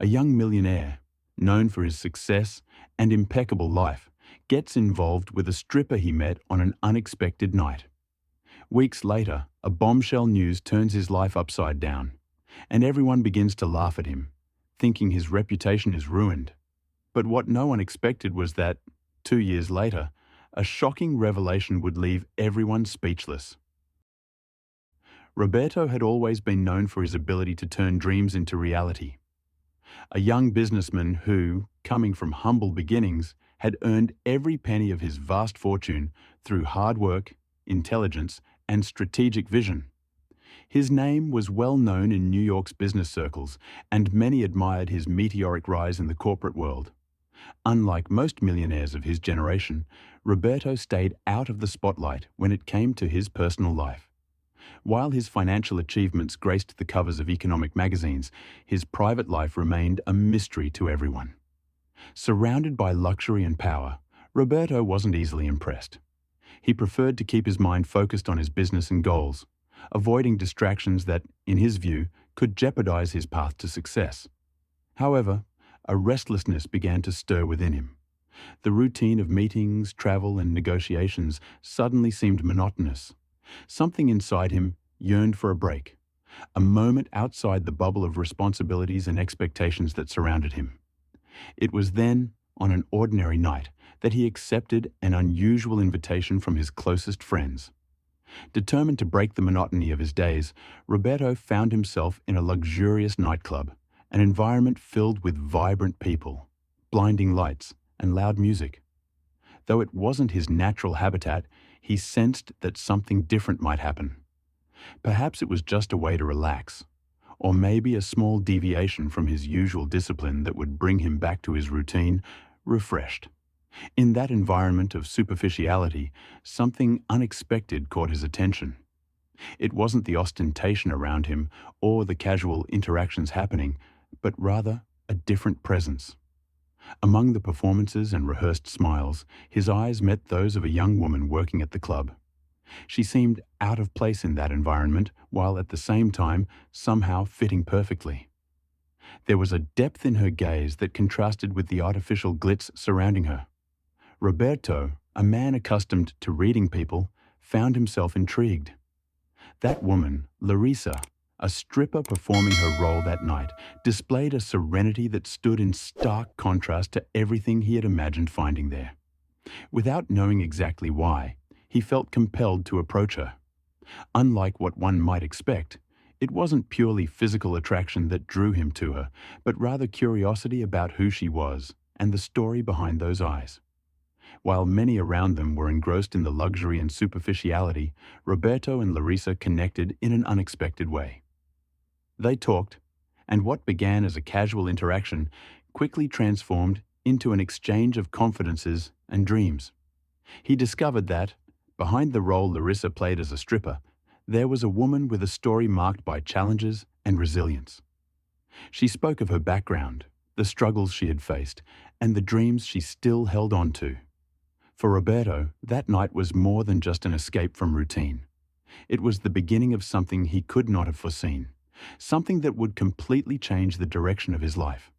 A young millionaire, known for his success and impeccable life, gets involved with a stripper he met on an unexpected night. Weeks later, a bombshell news turns his life upside down, and everyone begins to laugh at him, thinking his reputation is ruined. But what no one expected was that, 2 years later, a shocking revelation would leave everyone speechless. Roberto had always been known for his ability to turn dreams into reality. A young businessman who, coming from humble beginnings, had earned every penny of his vast fortune through hard work, intelligence, and strategic vision. His name was well known in New York's business circles, and many admired his meteoric rise in the corporate world. Unlike most millionaires of his generation, Roberto stayed out of the spotlight when it came to his personal life. While his financial achievements graced the covers of economic magazines, his private life remained a mystery to everyone. Surrounded by luxury and power, Roberto wasn't easily impressed. He preferred to keep his mind focused on his business and goals, avoiding distractions that, in his view, could jeopardize his path to success. However, a restlessness began to stir within him. The routine of meetings, travel, and negotiations suddenly seemed monotonous. Something inside him yearned for a break, a moment outside the bubble of responsibilities and expectations that surrounded him. It was then, on an ordinary night, that he accepted an unusual invitation from his closest friends. Determined to break the monotony of his days, Roberto found himself in a luxurious nightclub, an environment filled with vibrant people, blinding lights, and loud music. Though it wasn't his natural habitat, he sensed that something different might happen. Perhaps it was just a way to relax, or maybe a small deviation from his usual discipline that would bring him back to his routine, refreshed. In that environment of superficiality, something unexpected caught his attention. It wasn't the ostentation around him or the casual interactions happening, but rather a different presence. Among the performances and rehearsed smiles, his eyes met those of a young woman working at the club. She seemed out of place in that environment, while at the same time somehow fitting perfectly. There was a depth in her gaze that contrasted with the artificial glitz surrounding her. Roberto, a man accustomed to reading people, found himself intrigued. That woman, Larissa, a stripper performing her role that night, displayed a serenity that stood in stark contrast to everything he had imagined finding there. Without knowing exactly why, he felt compelled to approach her. Unlike what one might expect, it wasn't purely physical attraction that drew him to her, but rather curiosity about who she was and the story behind those eyes. While many around them were engrossed in the luxury and superficiality, Roberto and Larissa connected in an unexpected way. They talked, and what began as a casual interaction quickly transformed into an exchange of confidences and dreams. He discovered that, behind the role Larissa played as a stripper, there was a woman with a story marked by challenges and resilience. She spoke of her background, the struggles she had faced, and the dreams she still held on to. For Roberto, that night was more than just an escape from routine. It was the beginning of something he could not have foreseen, something that would completely change the direction of his life.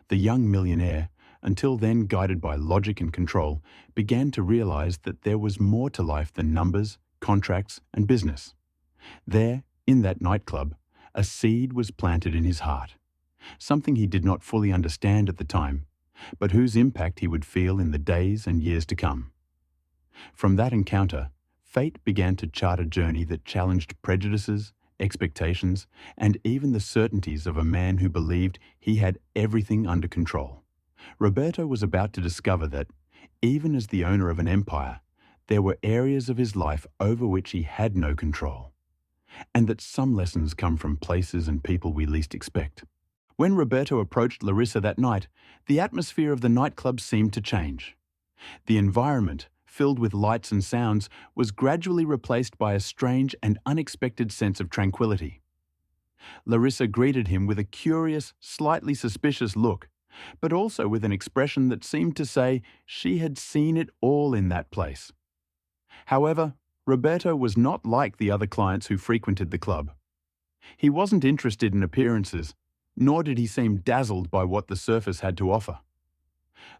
The young millionaire, until then guided by logic and control, began to realize that there was more to life than numbers, contracts, and business. There, in that nightclub, a seed was planted in his heart, something he did not fully understand at the time, but whose impact he would feel in the days and years to come. From that encounter, fate began to chart a journey that challenged prejudices, expectations, and even the certainties of a man who believed he had everything under control. Roberto was about to discover that, even as the owner of an empire, there were areas of his life over which he had no control, and that some lessons come from places and people we least expect. When Roberto approached Larissa that night, the atmosphere of the nightclub seemed to change. The environment, filled with lights and sounds, was gradually replaced by a strange and unexpected sense of tranquility. Larissa greeted him with a curious, slightly suspicious look, but also with an expression that seemed to say she had seen it all in that place. However, Roberto was not like the other clients who frequented the club. He wasn't interested in appearances, nor did he seem dazzled by what the surface had to offer.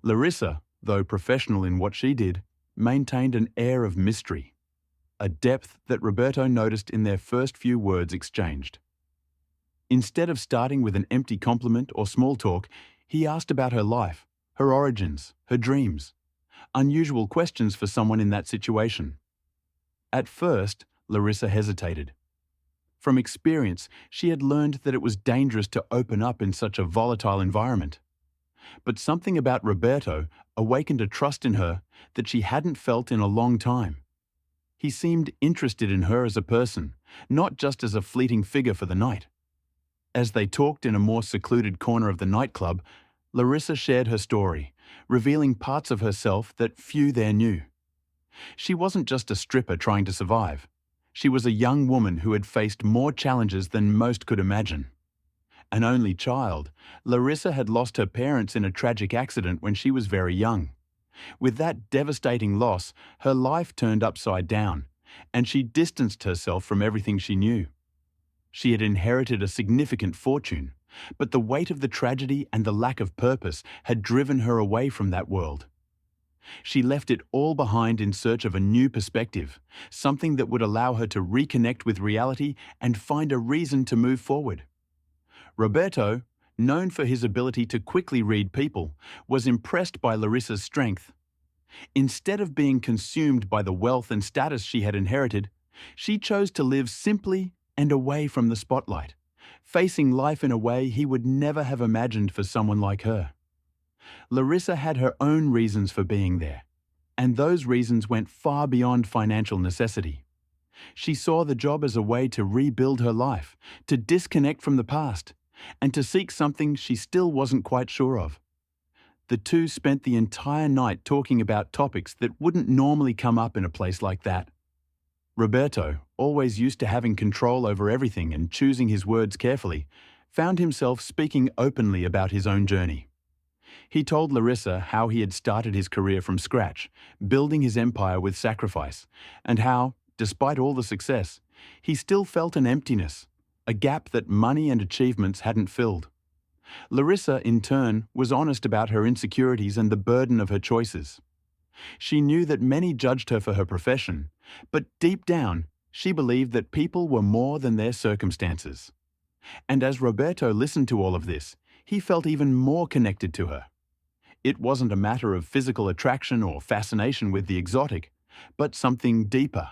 Larissa, though professional in what she did, maintained an air of mystery, a depth that Roberto noticed in their first few words exchanged. Instead of starting with an empty compliment or small talk, he asked about her life, her origins, her dreams, unusual questions for someone in that situation. At first, Larissa hesitated. From experience, she had learned that it was dangerous to open up in such a volatile environment. But something about Roberto awakened a trust in her that she hadn't felt in a long time. He seemed interested in her as a person, not just as a fleeting figure for the night. As they talked in a more secluded corner of the nightclub, Larissa shared her story, revealing parts of herself that few there knew. She wasn't just a stripper trying to survive. She was a young woman who had faced more challenges than most could imagine. An only child, Larissa had lost her parents in a tragic accident when she was very young. With that devastating loss, her life turned upside down, and she distanced herself from everything she knew. She had inherited a significant fortune, but the weight of the tragedy and the lack of purpose had driven her away from that world. She left it all behind in search of a new perspective, something that would allow her to reconnect with reality and find a reason to move forward. Roberto, known for his ability to quickly read people, was impressed by Larissa's strength. Instead of being consumed by the wealth and status she had inherited, she chose to live simply and away from the spotlight, facing life in a way he would never have imagined for someone like her. Larissa had her own reasons for being there, and those reasons went far beyond financial necessity. She saw the job as a way to rebuild her life, to disconnect from the past, and to seek something she still wasn't quite sure of. The two spent the entire night talking about topics that wouldn't normally come up in a place like that. Roberto, always used to having control over everything and choosing his words carefully, found himself speaking openly about his own journey. He told Larissa how he had started his career from scratch, building his empire with sacrifice, and how, despite all the success, he still felt an emptiness, a gap that money and achievements hadn't filled. Larissa, in turn, was honest about her insecurities and the burden of her choices. She knew that many judged her for her profession, but deep down, she believed that people were more than their circumstances. And as Roberto listened to all of this, he felt even more connected to her. It wasn't a matter of physical attraction or fascination with the exotic, but something deeper,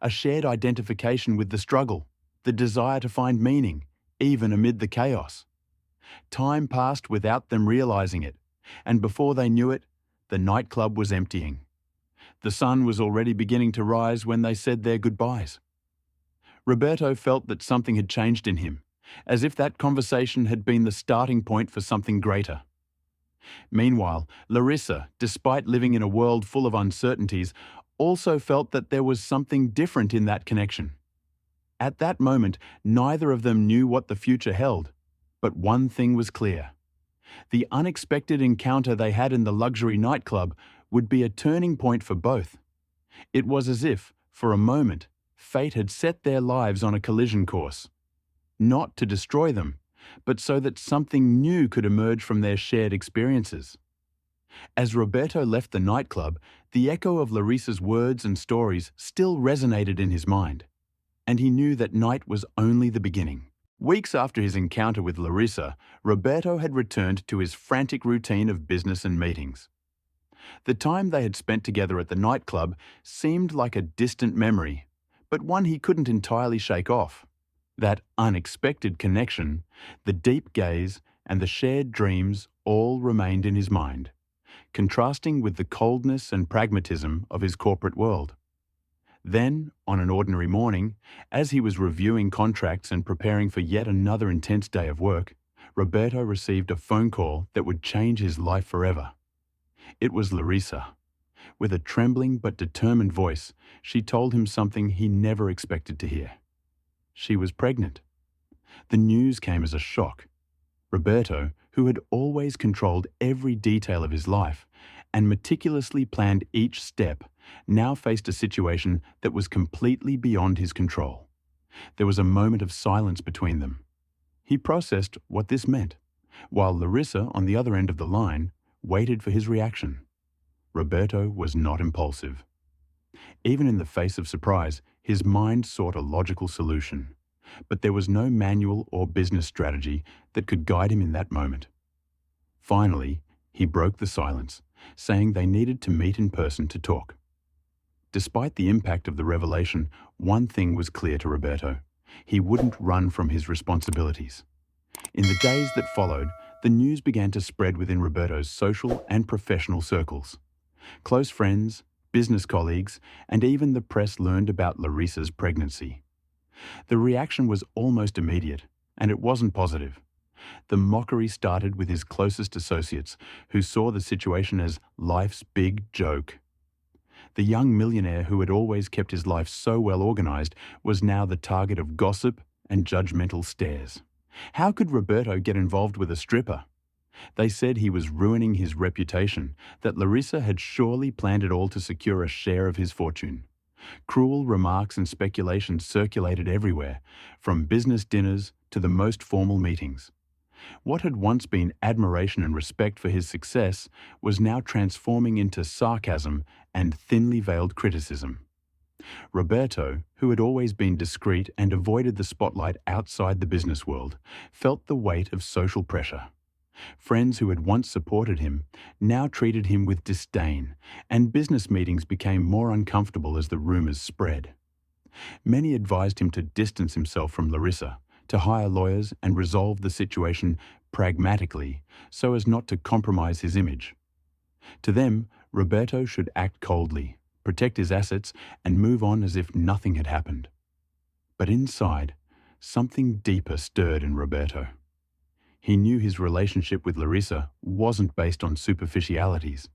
a shared identification with the struggle, the desire to find meaning, even amid the chaos. Time passed without them realizing it, and before they knew it, the nightclub was emptying. The sun was already beginning to rise when they said their goodbyes. Roberto felt that something had changed in him, as if that conversation had been the starting point for something greater. Meanwhile, Larissa, despite living in a world full of uncertainties, also felt that there was something different in that connection. At that moment, neither of them knew what the future held, but one thing was clear. The unexpected encounter they had in the luxury nightclub would be a turning point for both. It was as if, for a moment, fate had set their lives on a collision course. Not to destroy them, but so that something new could emerge from their shared experiences. As Roberto left the nightclub, the echo of Larissa's words and stories still resonated in his mind, and he knew that night was only the beginning. Weeks after his encounter with Larissa, Roberto had returned to his frantic routine of business and meetings. The time they had spent together at the nightclub seemed like a distant memory, but one he couldn't entirely shake off. That unexpected connection, the deep gaze, and the shared dreams all remained in his mind, contrasting with the coldness and pragmatism of his corporate world. Then, on an ordinary morning, as he was reviewing contracts and preparing for yet another intense day of work, Roberto received a phone call that would change his life forever. It was Larissa. With a trembling but determined voice, she told him something he never expected to hear. She was pregnant. The news came as a shock. Roberto, who had always controlled every detail of his life and meticulously planned each step, now faced a situation that was completely beyond his control. There was a moment of silence between them. He processed what this meant, while Larissa, on the other end of the line, waited for his reaction. Roberto was not impulsive. Even in the face of surprise, his mind sought a logical solution. But there was no manual or business strategy that could guide him in that moment. Finally, he broke the silence, saying they needed to meet in person to talk. Despite the impact of the revelation, one thing was clear to Roberto. He wouldn't run from his responsibilities. In the days that followed, the news began to spread within Roberto's social and professional circles. Close friends, business colleagues, and even the press learned about Larissa's pregnancy. The reaction was almost immediate, and it wasn't positive. The mockery started with his closest associates, who saw the situation as life's big joke. The young millionaire who had always kept his life so well organized was now the target of gossip and judgmental stares. How could Roberto get involved with a stripper? They said he was ruining his reputation, that Larissa had surely planned it all to secure a share of his fortune. Cruel remarks and speculations circulated everywhere, from business dinners to the most formal meetings. What had once been admiration and respect for his success was now transforming into sarcasm and thinly veiled criticism. Roberto, who had always been discreet and avoided the spotlight outside the business world, felt the weight of social pressure. Friends who had once supported him now treated him with disdain, and business meetings became more uncomfortable as the rumors spread. Many advised him to distance himself from Larissa, to hire lawyers and resolve the situation pragmatically so as not to compromise his image. To them, Roberto should act coldly, protect his assets, and move on as if nothing had happened. But inside, something deeper stirred in Roberto. He knew his relationship with Larissa wasn't based on superficialities.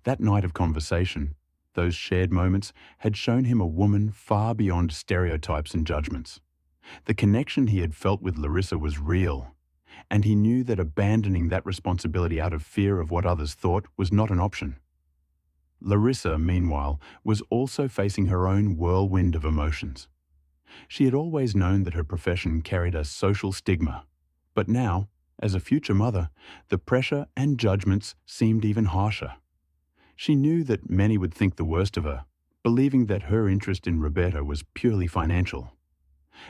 That night of conversation, those shared moments, had shown him a woman far beyond stereotypes and judgments. The connection he had felt with Larissa was real, and he knew that abandoning that responsibility out of fear of what others thought was not an option. Larissa, meanwhile, was also facing her own whirlwind of emotions. She had always known that her profession carried a social stigma, but now, as a future mother, the pressure and judgments seemed even harsher. She knew that many would think the worst of her, believing that her interest in Roberto was purely financial.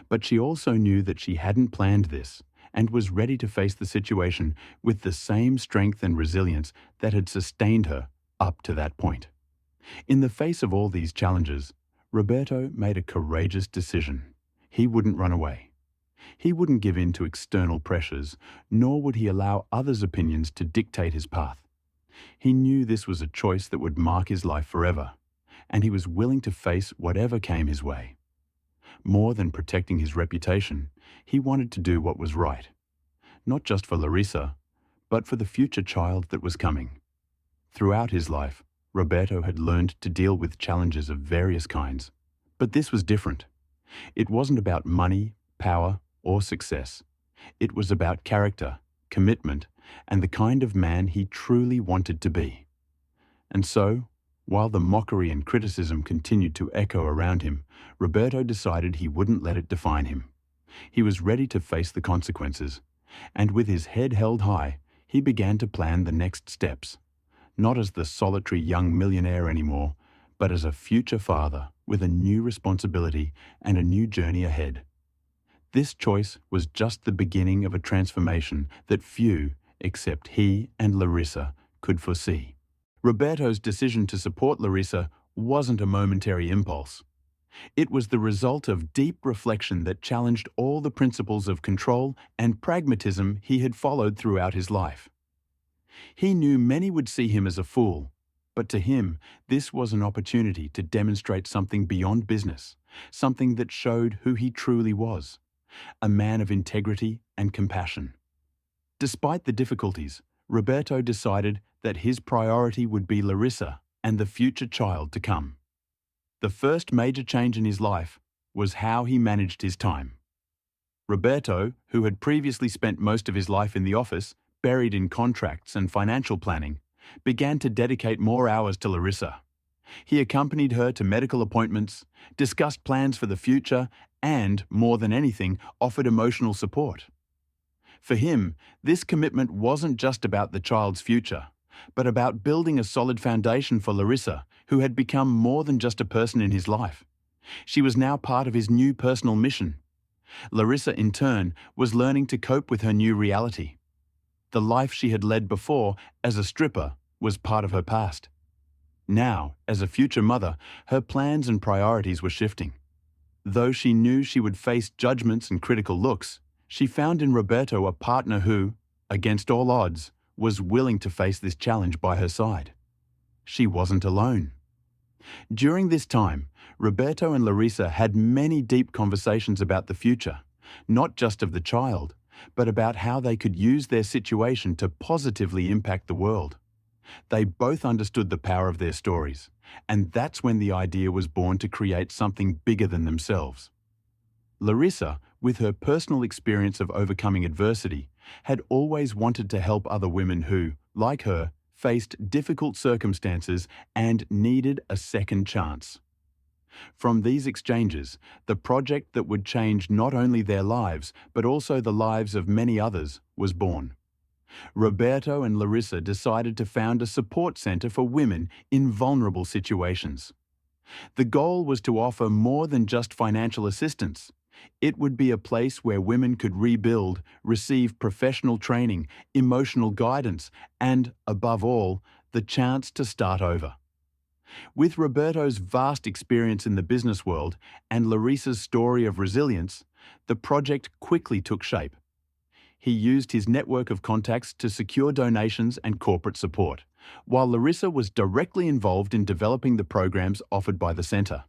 But she also knew that she hadn't planned this and was ready to face the situation with the same strength and resilience that had sustained her up to that point. In the face of all these challenges, Roberto made a courageous decision. He wouldn't run away. He wouldn't give in to external pressures, nor would he allow others' opinions to dictate his path. He knew this was a choice that would mark his life forever, and he was willing to face whatever came his way. More than protecting his reputation, he wanted to do what was right, not just for Larissa, but for the future child that was coming. Throughout his life, Roberto had learned to deal with challenges of various kinds, but this was different. It wasn't about money, power, or success. It was about character, commitment, and the kind of man he truly wanted to be. And so, while the mockery and criticism continued to echo around him, Roberto decided he wouldn't let it define him. He was ready to face the consequences, and with his head held high, he began to plan the next steps, not as the solitary young millionaire anymore, but as a future father with a new responsibility and a new journey ahead. This choice was just the beginning of a transformation that few, except he and Larissa, could foresee. Roberto's decision to support Larissa wasn't a momentary impulse. It was the result of deep reflection that challenged all the principles of control and pragmatism he had followed throughout his life. He knew many would see him as a fool, but to him, this was an opportunity to demonstrate something beyond business, something that showed who he truly was, a man of integrity and compassion. Despite the difficulties, Roberto decided that his priority would be Larissa and the future child to come. The first major change in his life was how he managed his time. Roberto, who had previously spent most of his life in the office, buried in contracts and financial planning, began to dedicate more hours to Larissa. He accompanied her to medical appointments, discussed plans for the future, and, more than anything, offered emotional support. For him, this commitment wasn't just about the child's future, but about building a solid foundation for Larissa, who had become more than just a person in his life. She was now part of his new personal mission. Larissa, in turn, was learning to cope with her new reality. The life she had led before as a stripper was part of her past. Now, as a future mother, her plans and priorities were shifting. Though she knew she would face judgments and critical looks, she found in Roberto a partner who, against all odds, was willing to face this challenge by her side. She wasn't alone. During this time, Roberto and Larissa had many deep conversations about the future, not just of the child, but about how they could use their situation to positively impact the world. They both understood the power of their stories, and that's when the idea was born to create something bigger than themselves. Larissa, with her personal experience of overcoming adversity, had always wanted to help other women who, like her, faced difficult circumstances and needed a second chance. From these exchanges, the project that would change not only their lives, but also the lives of many others, was born. Roberto and Larissa decided to found a support center for women in vulnerable situations. The goal was to offer more than just financial assistance. It would be a place where women could rebuild, receive professional training, emotional guidance, and, above all, the chance to start over. With Roberto's vast experience in the business world and Larissa's story of resilience, the project quickly took shape. He used his network of contacts to secure donations and corporate support, while Larissa was directly involved in developing the programs offered by the center.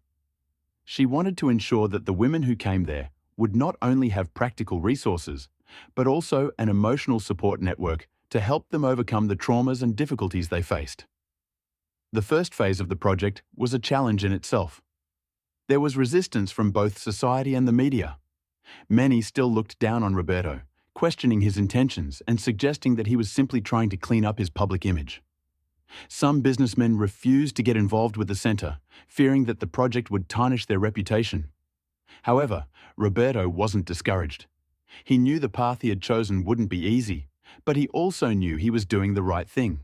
She wanted to ensure that the women who came there would not only have practical resources, but also an emotional support network to help them overcome the traumas and difficulties they faced. The first phase of the project was a challenge in itself. There was resistance from both society and the media. Many still looked down on Roberto, questioning his intentions and suggesting that he was simply trying to clean up his public image. Some businessmen refused to get involved with the center, fearing that the project would tarnish their reputation. However, Roberto wasn't discouraged. He knew the path he had chosen wouldn't be easy, but he also knew he was doing the right thing.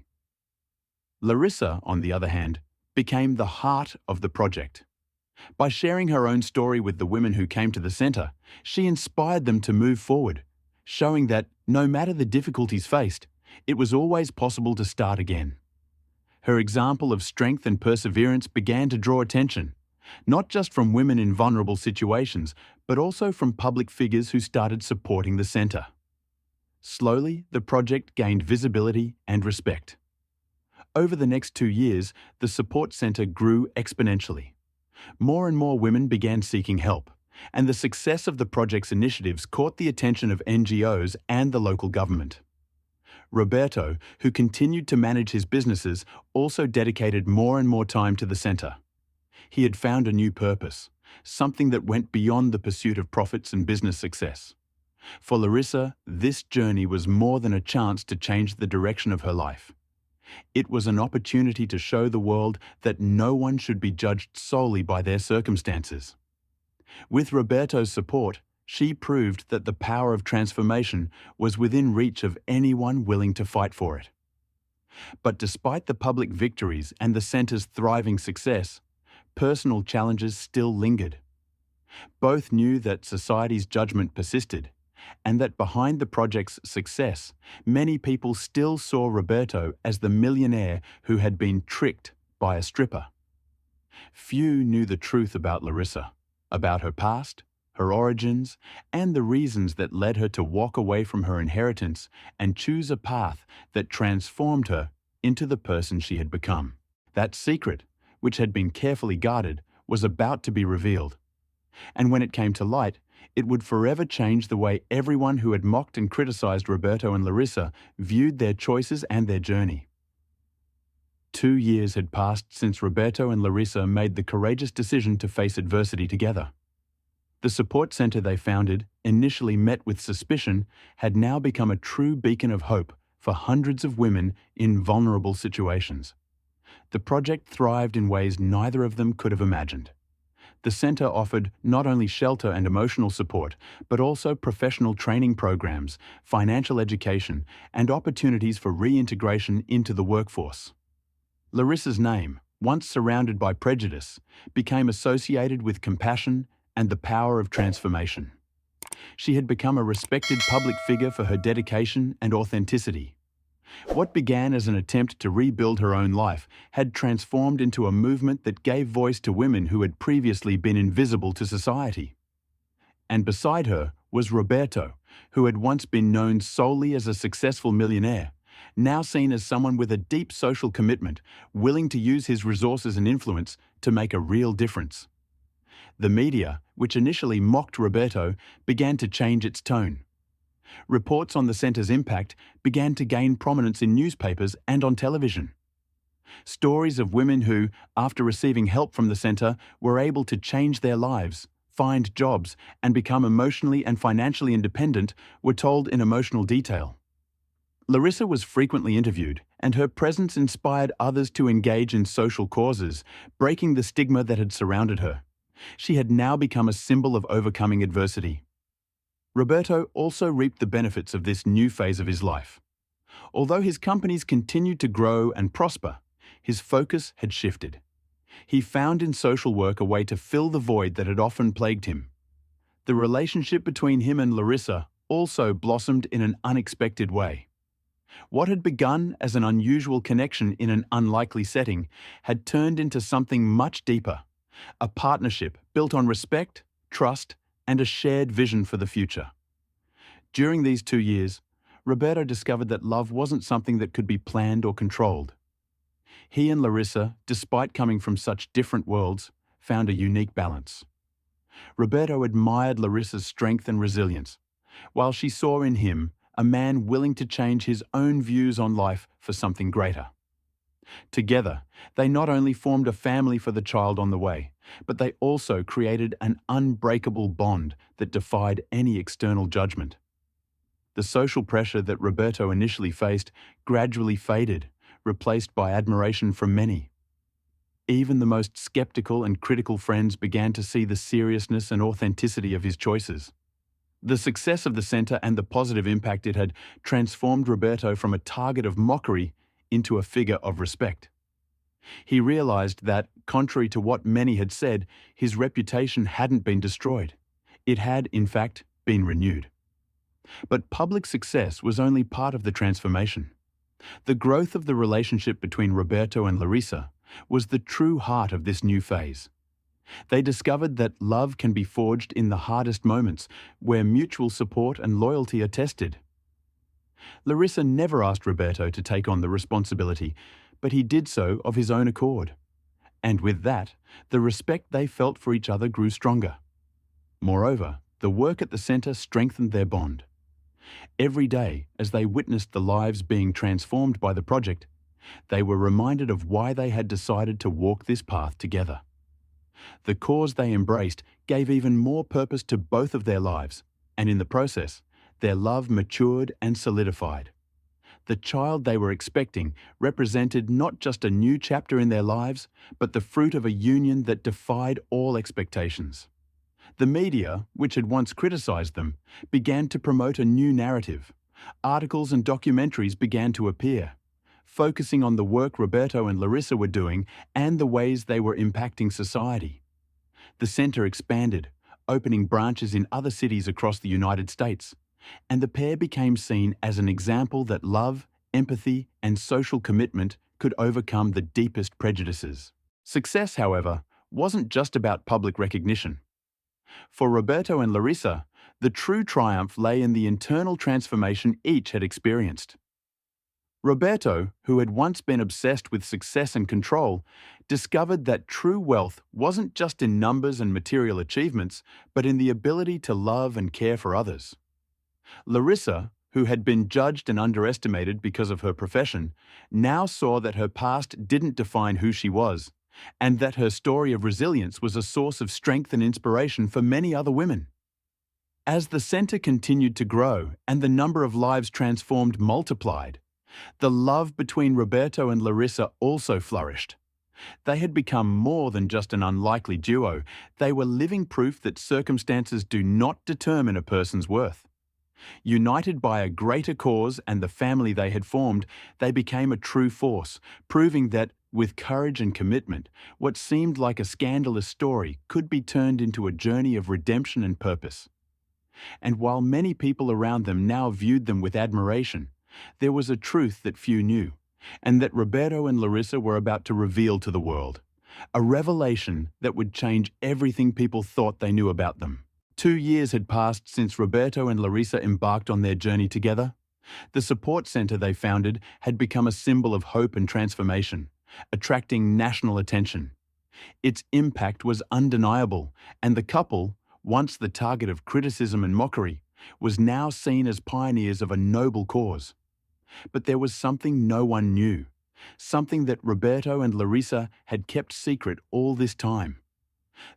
Larissa, on the other hand, became the heart of the project. By sharing her own story with the women who came to the center, she inspired them to move forward, showing that, no matter the difficulties faced, it was always possible to start again. Her example of strength and perseverance began to draw attention, not just from women in vulnerable situations, but also from public figures who started supporting the center. Slowly, the project gained visibility and respect. Over the next 2 years, the support center grew exponentially. More and more women began seeking help, and the success of the project's initiatives caught the attention of NGOs and the local government. Roberto, who continued to manage his businesses, also dedicated more and more time to the center. He had found a new purpose, something that went beyond the pursuit of profits and business success. For Larissa, this journey was more than a chance to change the direction of her life. It was an opportunity to show the world that no one should be judged solely by their circumstances. With Roberto's support, she proved that the power of transformation was within reach of anyone willing to fight for it. But despite the public victories and the center's thriving success, personal challenges still lingered. Both knew that society's judgment persisted, and that behind the project's success, many people still saw Roberto as the millionaire who had been tricked by a stripper. Few knew the truth about Larissa, about her past, her origins, and the reasons that led her to walk away from her inheritance and choose a path that transformed her into the person she had become. That secret, which had been carefully guarded, was about to be revealed. And when it came to light, it would forever change the way everyone who had mocked and criticized Roberto and Larissa viewed their choices and their journey. 2 years had passed since Roberto and Larissa made the courageous decision to face adversity together. The support center they founded, initially met with suspicion, had now become a true beacon of hope for hundreds of women in vulnerable situations. The project thrived in ways neither of them could have imagined. The center offered not only shelter and emotional support, but also professional training programs, financial education, and opportunities for reintegration into the workforce. Larissa's name, once surrounded by prejudice, became associated with compassion and the power of transformation. She had become a respected public figure for her dedication and authenticity. What began as an attempt to rebuild her own life had transformed into a movement that gave voice to women who had previously been invisible to society. And beside her was Roberto, who had once been known solely as a successful millionaire, now seen as someone with a deep social commitment, willing to use his resources and influence to make a real difference. The media, which initially mocked Roberto, began to change its tone. Reports on the center's impact began to gain prominence in newspapers and on television. Stories of women who, after receiving help from the center, were able to change their lives, find jobs, and become emotionally and financially independent were told in emotional detail. Larissa was frequently interviewed, and her presence inspired others to engage in social causes, breaking the stigma that had surrounded her. She had now become a symbol of overcoming adversity. Roberto also reaped the benefits of this new phase of his life. Although his companies continued to grow and prosper, his focus had shifted. He found in social work a way to fill the void that had often plagued him. The relationship between him and Larissa also blossomed in an unexpected way. What had begun as an unusual connection in an unlikely setting had turned into something much deeper, a partnership built on respect, trust, and a shared vision for the future. During these 2 years, Roberto discovered that love wasn't something that could be planned or controlled. He and Larissa, despite coming from such different worlds, found a unique balance. Roberto admired Larissa's strength and resilience, while she saw in him a man willing to change his own views on life for something greater. Together, they not only formed a family for the child on the way, but they also created an unbreakable bond that defied any external judgment. The social pressure that Roberto initially faced gradually faded, replaced by admiration from many. Even the most skeptical and critical friends began to see the seriousness and authenticity of his choices. The success of the center and the positive impact it had transformed Roberto from a target of mockery into a figure of respect. He realized that, contrary to what many had said, his reputation hadn't been destroyed. It had, in fact, been renewed. But public success was only part of the transformation. The growth of the relationship between Roberto and Larissa was the true heart of this new phase. They discovered that love can be forged in the hardest moments, where mutual support and loyalty are tested. Larissa never asked Roberto to take on the responsibility, but he did so of his own accord. And with that, the respect they felt for each other grew stronger. Moreover, the work at the center strengthened their bond. Every day, as they witnessed the lives being transformed by the project, they were reminded of why they had decided to walk this path together. The cause they embraced gave even more purpose to both of their lives, and in the process, their love matured and solidified. The child they were expecting represented not just a new chapter in their lives, but the fruit of a union that defied all expectations. The media, which had once criticized them, began to promote a new narrative. Articles and documentaries began to appear, focusing on the work Roberto and Larissa were doing and the ways they were impacting society. The center expanded, opening branches in other cities across the United States, and the pair became seen as an example that love, empathy, and social commitment could overcome the deepest prejudices. Success, however, wasn't just about public recognition. For Roberto and Larissa, the true triumph lay in the internal transformation each had experienced. Roberto, who had once been obsessed with success and control, discovered that true wealth wasn't just in numbers and material achievements, but in the ability to love and care for others. Larissa, who had been judged and underestimated because of her profession, now saw that her past didn't define who she was, and that her story of resilience was a source of strength and inspiration for many other women. As the center continued to grow and the number of lives transformed multiplied, the love between Roberto and Larissa also flourished. They had become more than just an unlikely duo. They were living proof that circumstances do not determine a person's worth. United by a greater cause and the family they had formed, they became a true force, proving that, with courage and commitment, what seemed like a scandalous story could be turned into a journey of redemption and purpose. And while many people around them now viewed them with admiration, there was a truth that few knew, and that Roberto and Larissa were about to reveal to the world. A revelation that would change everything people thought they knew about them. 2 years had passed since Roberto and Larissa embarked on their journey together. The support center they founded had become a symbol of hope and transformation, attracting national attention. Its impact was undeniable, and the couple, once the target of criticism and mockery, was now seen as pioneers of a noble cause. But there was something no one knew, something that Roberto and Larissa had kept secret all this time.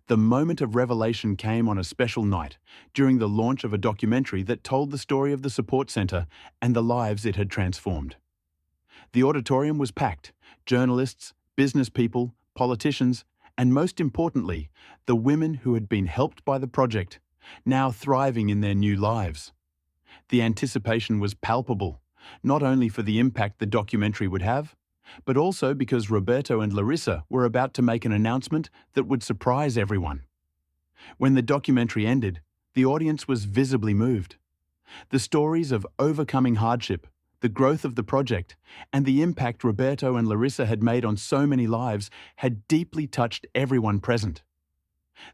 The moment of revelation came on a special night, during the launch of a documentary that told the story of the support center and the lives it had transformed. The auditorium was packed: journalists, business people, politicians, and most importantly, the women who had been helped by the project, now thriving in their new lives. The anticipation was palpable, not only for the impact the documentary would have, but also because Roberto and Larissa were about to make an announcement that would surprise everyone. When the documentary ended, the audience was visibly moved. The stories of overcoming hardship, the growth of the project, and the impact Roberto and Larissa had made on so many lives had deeply touched everyone present.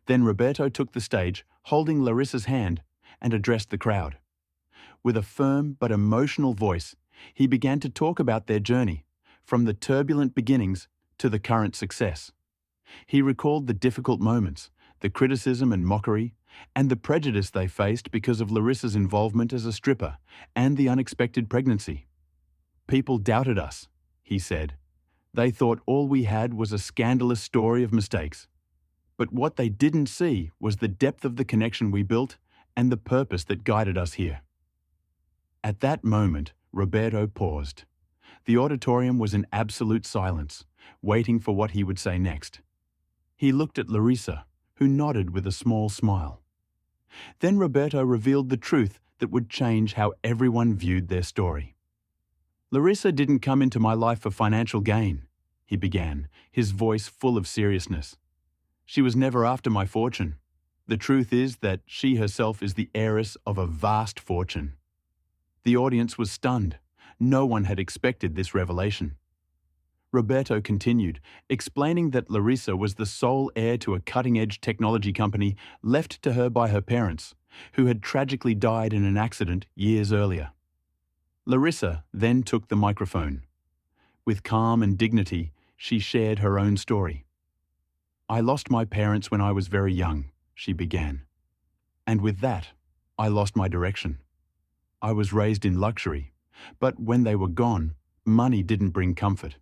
Then Roberto took the stage, holding Larissa's hand, and addressed the crowd. With a firm but emotional voice, he began to talk about their journey, from the turbulent beginnings to the current success. He recalled the difficult moments, the criticism and mockery, and the prejudice they faced because of Larissa's involvement as a stripper and the unexpected pregnancy. "People doubted us," he said. "They thought all we had was a scandalous story of mistakes. But what they didn't see was the depth of the connection we built and the purpose that guided us here." At that moment, Roberto paused. The auditorium was in absolute silence, waiting for what he would say next. He looked at Larissa, who nodded with a small smile. Then Roberto revealed the truth that would change how everyone viewed their story. "Larissa didn't come into my life for financial gain," he began, his voice full of seriousness. "She was never after my fortune. The truth is that she herself is the heiress of a vast fortune." The audience was stunned. No one had expected this revelation. Roberto continued, explaining that Larissa was the sole heir to a cutting-edge technology company left to her by her parents, who had tragically died in an accident years earlier. Larissa then took the microphone. With calm and dignity, she shared her own story. "I lost my parents when I was very young," she began. "And with that, I lost my direction. I was raised in luxury, but when they were gone, money didn't bring comfort.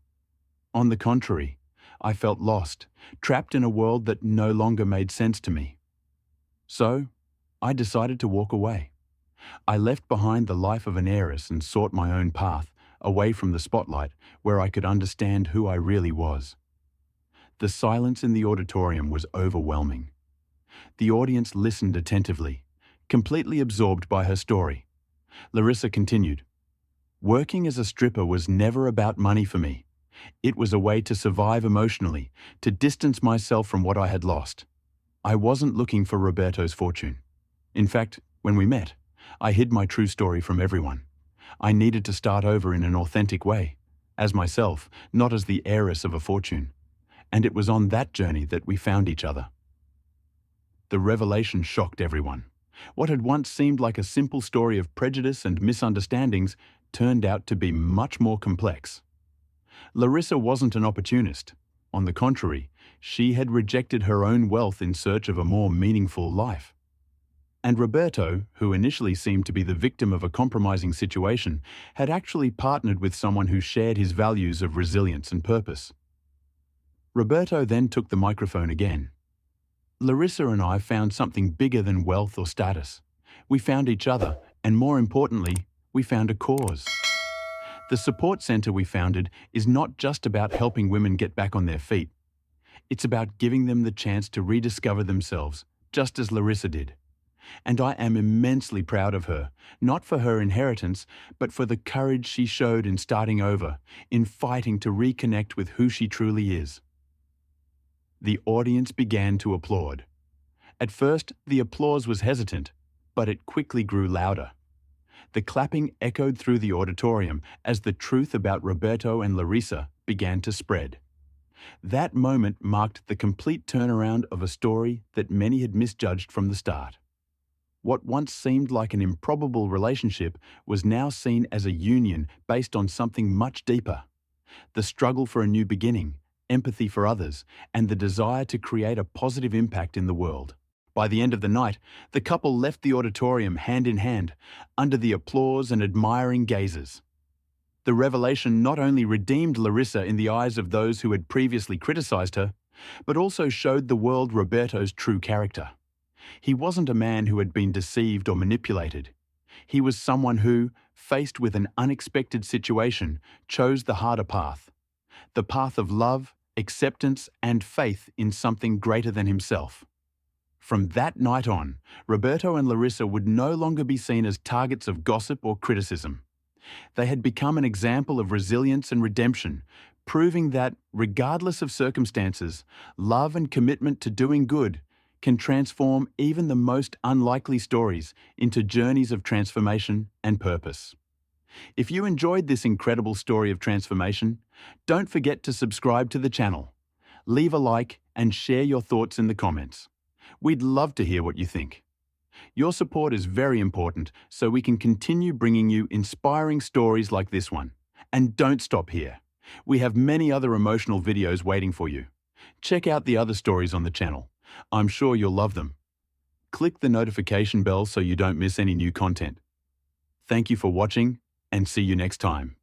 On the contrary, I felt lost, trapped in a world that no longer made sense to me. So, I decided to walk away. I left behind the life of an heiress and sought my own path, away from the spotlight, where I could understand who I really was." The silence in the auditorium was overwhelming. The audience listened attentively, completely absorbed by her story. Larissa continued, "Working as a stripper was never about money for me. It was a way to survive emotionally, to distance myself from what I had lost. I wasn't looking for Roberto's fortune. In fact, when we met, I hid my true story from everyone. I needed to start over in an authentic way, as myself, not as the heiress of a fortune. And it was on that journey that we found each other." The revelation shocked everyone. What had once seemed like a simple story of prejudice and misunderstandings turned out to be much more complex. Larissa wasn't an opportunist. On the contrary, she had rejected her own wealth in search of a more meaningful life. And Roberto, who initially seemed to be the victim of a compromising situation, had actually partnered with someone who shared his values of resilience and purpose. Roberto then took the microphone again. "Larissa and I found something bigger than wealth or status. We found each other, and more importantly, we found a cause. The support center we founded is not just about helping women get back on their feet. It's about giving them the chance to rediscover themselves, just as Larissa did. And I am immensely proud of her, not for her inheritance, but for the courage she showed in starting over, in fighting to reconnect with who she truly is. The audience began to applaud. At first, the applause was hesitant, but it quickly grew louder. The clapping echoed through the auditorium as the truth about Roberto and Larissa began to spread. That moment marked the complete turnaround of a story that many had misjudged from the start. What once seemed like an improbable relationship was now seen as a union based on something much deeper: the struggle for a new beginning, empathy for others, and the desire to create a positive impact in the world. By the end of the night, the couple left the auditorium hand in hand, under the applause and admiring gazes. The revelation not only redeemed Larissa in the eyes of those who had previously criticized her, but also showed the world Roberto's true character. He wasn't a man who had been deceived or manipulated. He was someone who, faced with an unexpected situation, chose the harder path: the path of love, acceptance, and faith in something greater than himself. From that night on, Roberto and Larissa would no longer be seen as targets of gossip or criticism. They had become an example of resilience and redemption, proving that, regardless of circumstances, love and commitment to doing good can transform even the most unlikely stories into journeys of transformation and purpose. If you enjoyed this incredible story of transformation, don't forget to subscribe to the channel. Leave a like and share your thoughts in the comments. We'd love to hear what you think. Your support is very important so we can continue bringing you inspiring stories like this one. And don't stop here. We have many other emotional videos waiting for you. Check out the other stories on the channel. I'm sure you'll love them. Click the notification bell so you don't miss any new content. Thank you for watching, and see you next time.